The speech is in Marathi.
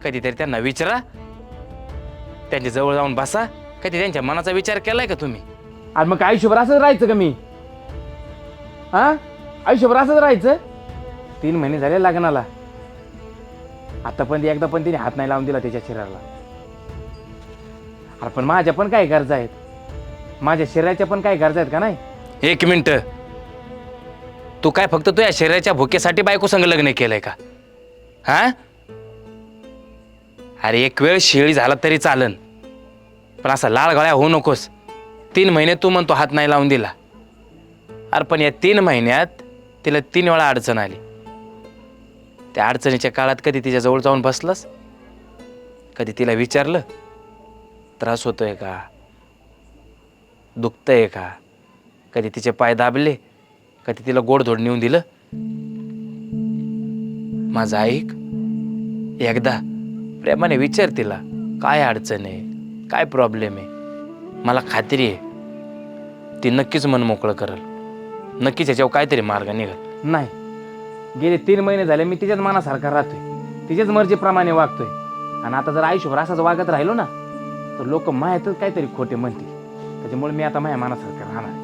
कधीतरी त्यांना विचारा, त्यांच्या जवळ जाऊन बसा. कधी त्यांच्या मनाचा विचार केलाय का तुम्ही? आणि मग काय आयुष्यभर असंच राहायचं का मी? हा, आयुष्यभर असंच राहायचं? 3 महिने झाले लग्नाला, आता पण एकदा पण तिने हात नाही लावून दिला त्याच्या शरीराला. अरे पण माझ्या पण काही गरजा आहेत, माझ्या शरीराच्या पण काही गरजा आहेत का नाही? 1 मिनिट, तू काय फक्त तुझ्या शरीराच्या भुकेसाठी बायको संग लग्न केलंय का? हा, अरे एक वेळ शिळी झाला तरी चालन, पण असा लाल गळ्या होऊ नकोस. 3 महिने तू म्हणतो हात नाही लावून दिला. अरे पण या 3 महिन्यात तिला 3 वेळा अडचण आली. त्या अडचणीच्या काळात कधी तिच्या जवळ जाऊन बसलास? कधी तिला विचारलं त्रास होतोय का, दुखतंय का? कधी तिचे पाय दाबले? कधी तिला गोडधोड नेऊन दिलं? माझं ऐक, एकदा प्रेमाने विचार तिला, काय अडचण आहे, काय प्रॉब्लेम आहे. मला खात्री आहे ती नक्कीच मन मोकळं करल, नक्कीच याच्यावर काहीतरी मार्ग निघेल. नाही, गेले 3 महिने झाले मी तिच्याच मनासारखा राहतोय, तिच्याच मर्जीप्रमाणे वागतोय. आणि आता जर आयुष्यभर असाच वागत राहिलो ना, तर लोक माहीतच काहीतरी खोटे म्हणतील. त्याच्यामुळे मी आता माझ्या मनासारखं राहणार.